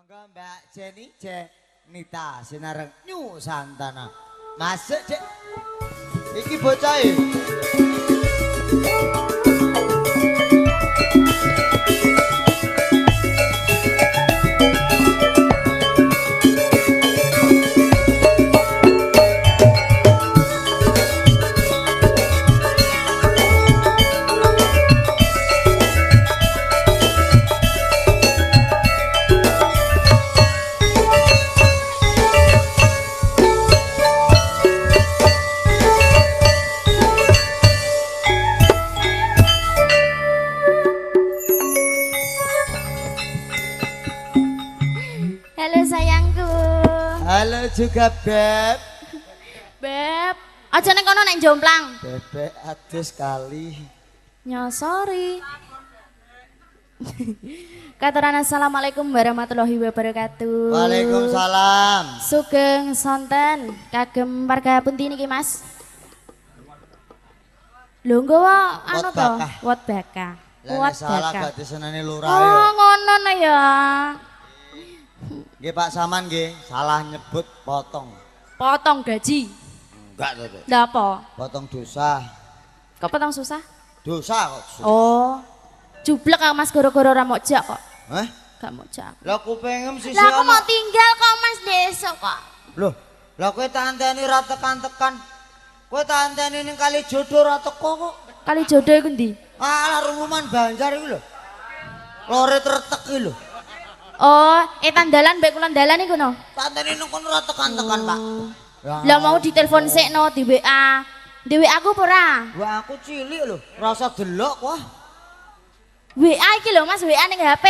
Monggo Mbak Jenny Nita Sinareng Nyu Santana. Masuk, Dek. Iki bocah e. Halo sayangku. Halo juga Beb. Beb, aja nek kono nek jomplang. Bebek adus kali. Nyosori. Katuran assalamualaikum warahmatullahi wabarakatuh. Waalaikumsalam. Sugeng sonten kagem warga pundi niki Mas? Lho nggawa anu to, Bakah. wot bakah. Lah Wot nek salah bakah. gak diseneni lurah Oh, yo. ngono nah ya. Nggih Pak Saman nggih, salah nyebut potong. Potong gaji. Enggak to, Dek. Lah apa? Potong dosa. Kok potong susah? Dosa kok. Oh. Jublek kok Mas gara-gara ora mau jak kok. Hah? Gak mau jak. Lah kupengem sisi Lah aku ana. mau tinggal kok Mas besok kok. Loh, lah kowe tak anteni ra tekan-tekan. Kowe tak anteni ning kali jodoh ra teko kok. Kali jodoh iku ndi? Alah rumuman Banjar iki lho. Lore tretek iki lho. Oh, tandalan mbek kula dalan iku no. Tak anteni ning kono ra tekan-tekan, Pak. Ya. Lah mau ditelepon sekno di WA. Di WA aku apa ora? Wah, aku cilik lho, rasa delok wah. WA iki lho Mas, WA ning HP.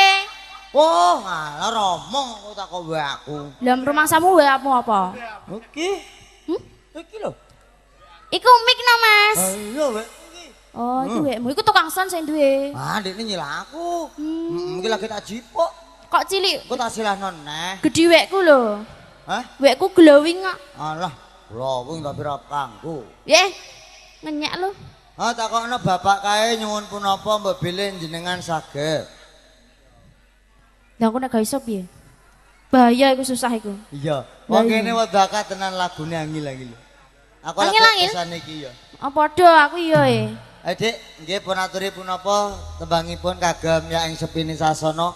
Oh, ngalah romong aku tak kok wae aku. Lah rumangsamu WA-mu apa? Iki. Iki lho. Iku mic no Mas. Ayo wek. Oh, iku WA-mu. Iku tukang son sing duwe. Ah, ndekne nyilak aku. Iki lagi tak jipuk. Kok cilik? Aku tak silahno neh. Gedhi wekku lho. Hah? Wekku glowing kok. Alah, glowing tapi ra kanggo. Yeh. Ngenyak lho. Ah, takokno bapak kae nyuwun punapa mbok bilih jenengan saged. Lah aku nek gak iso piye? Bahaya iku susah iku. Iya. Lah Wong iya. kene wedaka tenan lagune angil-angil. Aku lagi Angil-angil? pesan iki ya. Oh padha aku iya e. Adik, nggih pun aturi punapa tembangipun kagem ya ing sepini sasana.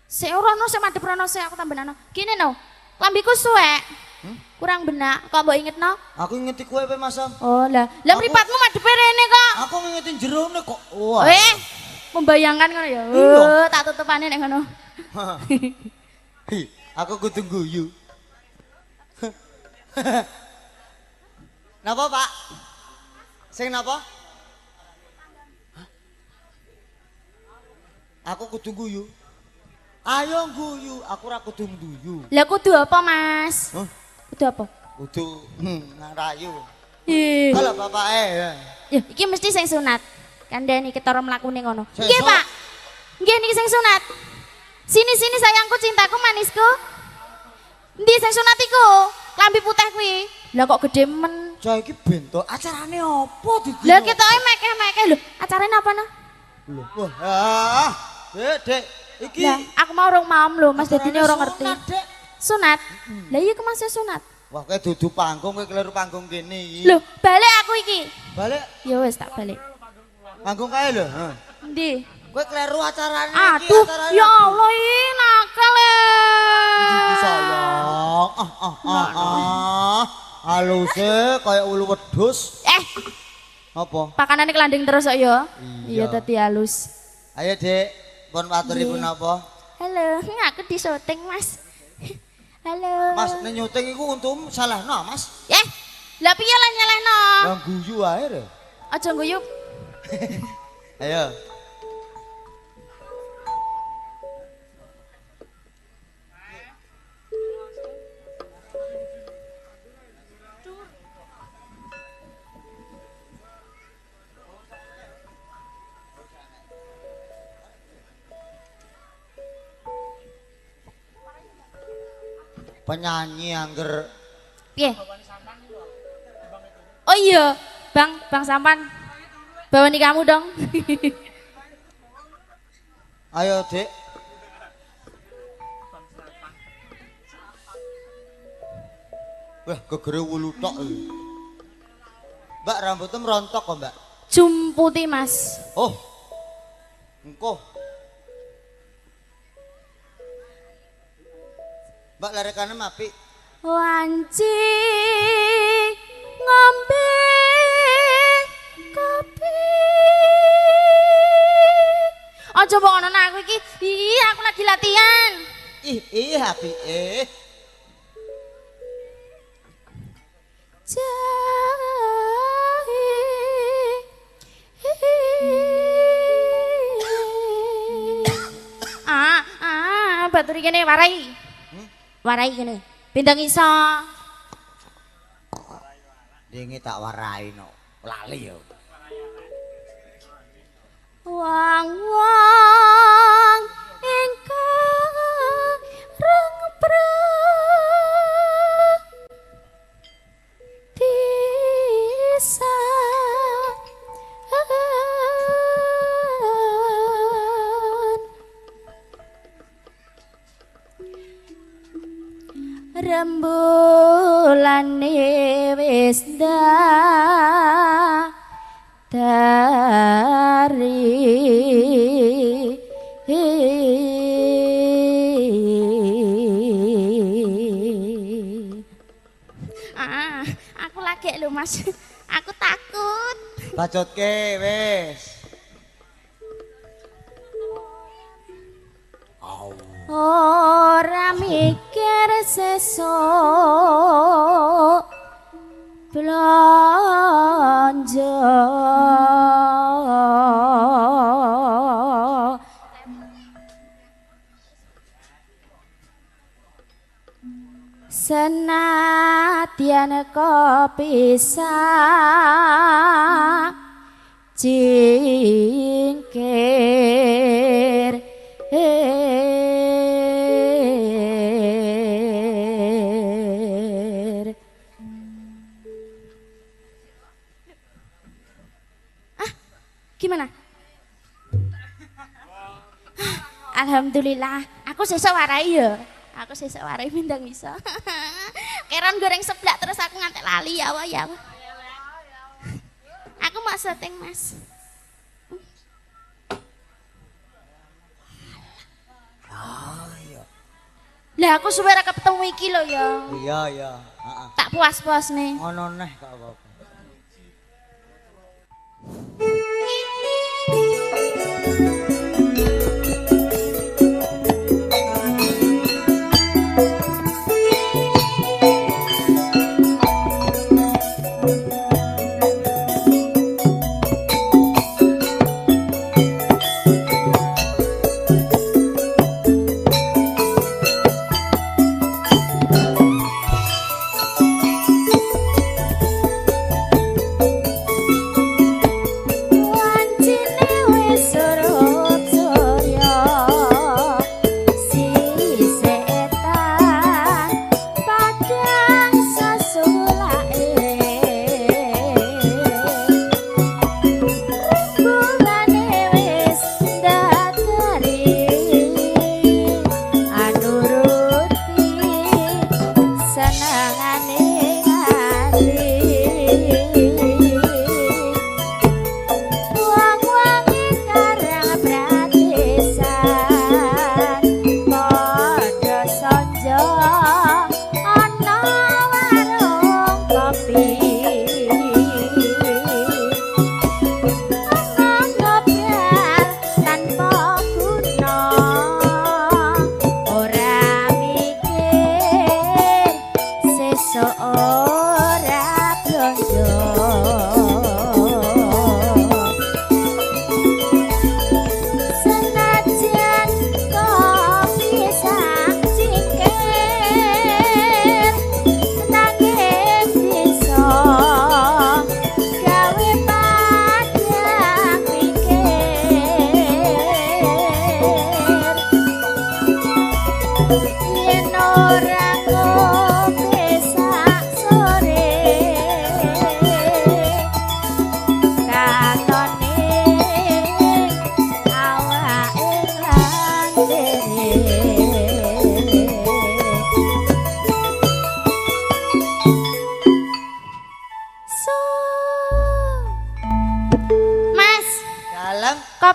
Sik ora ono sik madhep rono sik aku tambenano. Gini no. Lambiku suwek. Kurang benak. Kok mbok ingetno? Aku ngeti kowe pe Mas Sam. Oh lah, lah Aku- mripatmu madhepe rene kok. Aku ngeti jerone kok. Wah. Membayangkan ngono ya. Iya. Tak tutupane nek ngono. Hi, aku kudu guyu. Napa, Pak? Sing napa? Hah? Aku kudu guyu. Ayo guyu, aku ora kudu nduyu. Lah kudu apa, Mas? Hah? Kudu apa? Kudu ngarayu. Ih. Kalau bapake ya. Ya, iki mesti sing sunat. Kandhani ketara mlakune ngono. Sing Nggih, sunat? Pak. Nggih niki sing sunat. Sini sini sayangku cintaku manisku. Ndi sing sunat iku? Klambi putih kuwi. Lah kok gede men. Cah iki bento acarane apa didi? Lah ketoke mekeh-mekeh lho. Acarane apa no? Lho. Wah, Dek, iki Lah, aku mau urung maem lho, Mas acarane dadine ora ngerti. sunat, Dek. Sunat. Lah iya ku Mas sunat. Wah, kowe dudu panggung, kowe keliru panggung kene iki. Loh, balik aku iki. Balik Ya wis tak balik. panggung kae lho, heeh. Ndi? Kowe keliru acarane iki, Aduh, acarane. ya Allah ini nakal Iki ya. sayang. Haluse kaya ulu wedhus. Apa? Pakanane kelanding terus kok ya. Iya. Iya dadi halus. Ayo, Dek, pun maturipun apa? Halo, aku di syuting, Mas. Halo. Mas, nek nyuting iku untum salahno, Mas. Lah piye lah nyelehno? Lah guyu ae lho. Aja guyub. Ayo. Penyanyi angger Piye? Oh iya, Bang Sampan. Bawa kamu dong. ayo, Dek. Wah, gegere wulu tok. Mbak rambutnya merontok kok, Mbak. Jumputi, Mas. Oh. Engko. Mbak larekane apik. Wanci ngombe kopi. Aja mbok ngono aku iki. Ih, aku lagi latihan. Ih, apike. Batur kene warai. Warai kene. Bintang iso. Dingi tak warai no. Lali yo. Wang-wang ingkang rengpreng disa rembulane wis dari aku lagi lho Mas, aku takut. Bacotke wis. Ora mikir sesuk belanja senadyan kepisah jingkir gimana? Alhamdulillah, aku sesuk warai ya. Aku sesuk warai bintang iso. Keron goreng seblak terus aku ngantek lali ya Allah ya. Aku mau syuting Mas. Lah aku suwe ra ketemu iki lho ya. Iya, iya. Heeh. Tak puas-puas nih. Ngono neh kok apa-apa.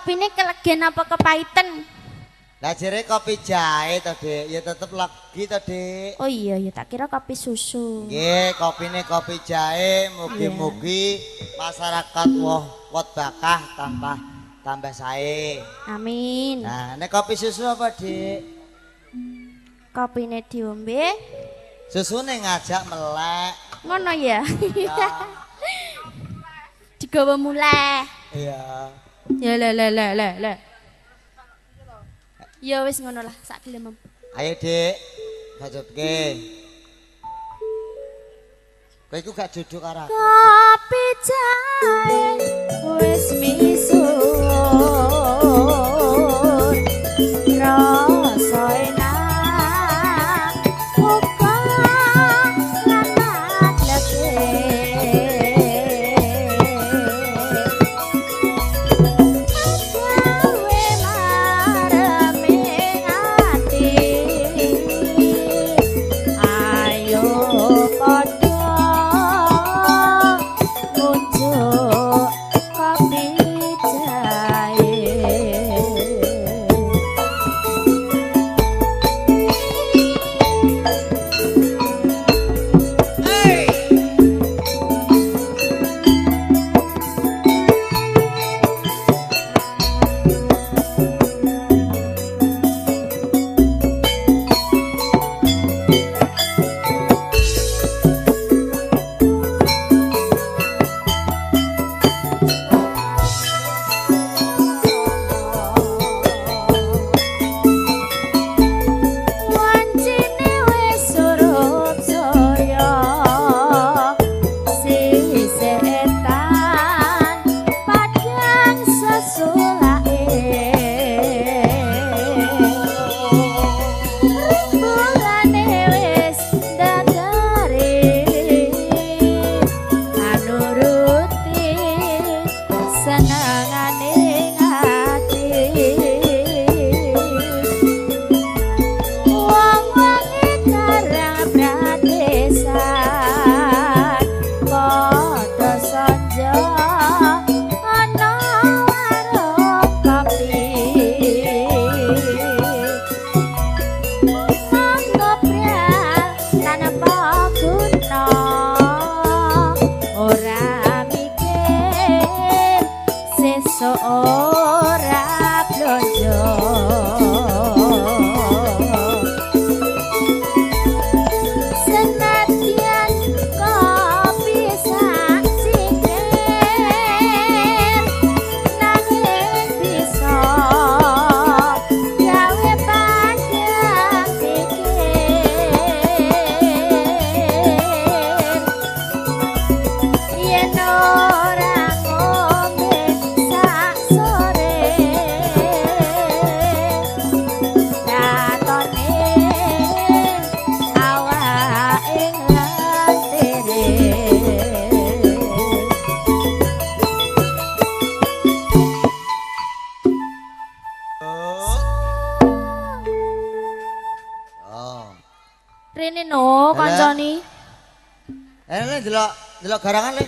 kopine kelegen apa kepaiten? Lah jere kopi jahe to, Dik. Ya tetep legi to, Dik. Oh iya ya tak kira kopi susu. Nggih, kopine kopi jahe, mugi-mugi masyarakat wot bakah tambah sae. Amin. Nah, nek kopi susu apa, Dik? Kopine diombe. Susune ngajak melek. Ngono ya. Ya. Digawa mulai. Iya. Ya le. Ya wis ngono lah, sak gelem. Ayo, Dik. Bajutke. Kowe iku gak duduk karo aku. Kopi jahe wis misuwur. Rasa enak uga lanak Rene no kancane. Delok garangan le.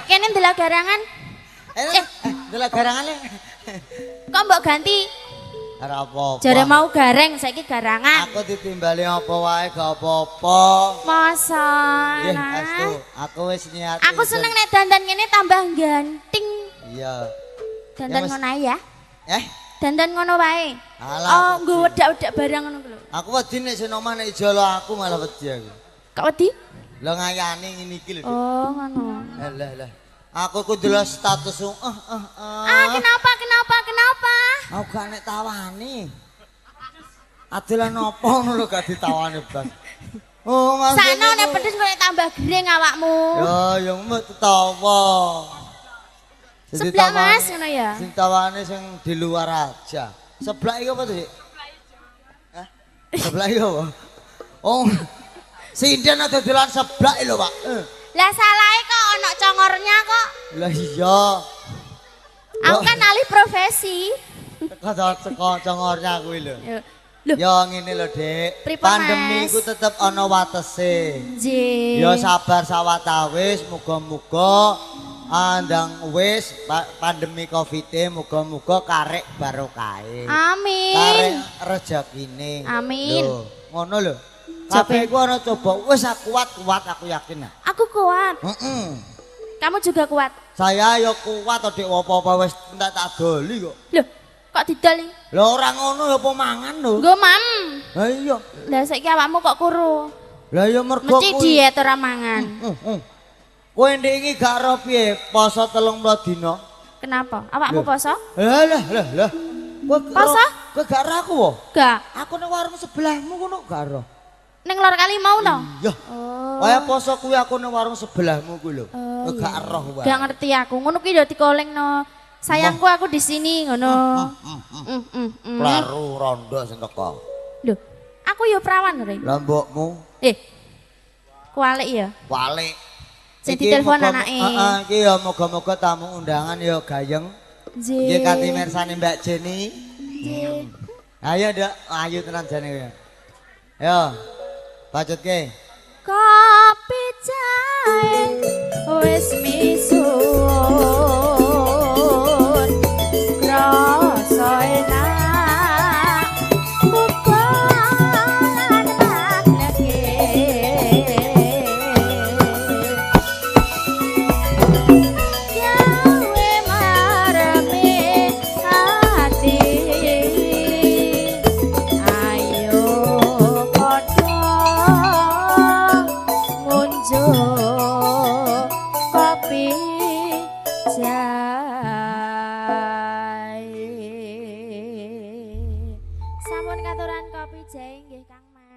Kene ndelok garangan. Delok garangan le. Kok mbok ganti? Ora apa-apa. Jare mau gareng saiki garangan. Aku ditimbali apa wae gak apa-apa. Masa. Nggih, Nah. Astu. Aku wis niat. Aku seneng nek dandan ngene tambah ganting. Iya. Dandan Ya, Mas. ngono ae ya. Dandan ngono wae. Alah, Oh, aku nggo wedi. wedak-wedak barang ngono ku lho. Aku wedi nek sing omah nek ijolo aku malah wedi aku. Kok wedi? Lah ngayani ngene iki lho. Oh, ngono. Lah. Aku kudu delok status. Kenapa? Aku gak nek tawani. Adelan opo ngono lho gak ditawani blas. Oh, Mas. Sakno nek pedes kok tambah gering awakmu. Ya mbok tetawa. Seblak Mas ngono ya. Sing tawane sing di luar aja. Seblak iki apa tuh, Dik? Hah? Seblak iki apa? Oh. Sinden ada dolan seblak lho, Pak. Lah salahe kok ana congornya kok. Lah iya. Aku kan alih profesi. Teko congornya kuwi lho. Lho, Ya ngene lho, Dik. Pripun, Pandemi Mas? iku tetep ana watese. nggih. Ya sabar sawatawis, muga-muga andang wis pandemi Covid-e muga-muga karek barokahe. Amin. Karek rezekine. Amin. Lho, ngono lho. Kabeh ku ana coba wis kuat-kuat aku yakin. Aku kuat. Heeh. Kamu juga kuat. Saya ya kuat to Dik apa-apa wis entek tak doli kok. Loh, kok didol? Lho ora ngono ya apa mangan lho. Nggo mam. Ha iya. Lah saiki awakmu kok kuru? Lah ya mergo Mesti diet ora mangan. Kowe ndek iki gak ero piye poso 30 dina? Kenapa? Awakmu poso? Lah. Poso? Kowe gak ero aku wo? Gak. Aku nang warung sebelahmu kono gak ero. Ning lor kali mau no? Iya. Oh. Kaya poso kuwi aku nang warung sebelahmu kuwi lho. Oh, Gak ero wae. Gak ngerti aku. Ngono kuwi yo dikolengno. Sayangku aku di sini ngono. Klaru rondo sing teko. Lho, aku yo prawan rek. Lah mbokmu Kualik ya. walik. Sing Iki ditelepon moga- anake. Heeh, iki ya moga-moga tamu undangan ya gayeng. Nggih kanthi mirsani Mbak Jenny. Ayo Dak, ayo tenan jane ya. Yo. Bacutke. Kopi jahe wis misuwur rasa enak bukan lagi gawe mareme hati ayo padha ngunjuk kopi jahe. Sampun katuran kopi jahe nggih Kang Mas.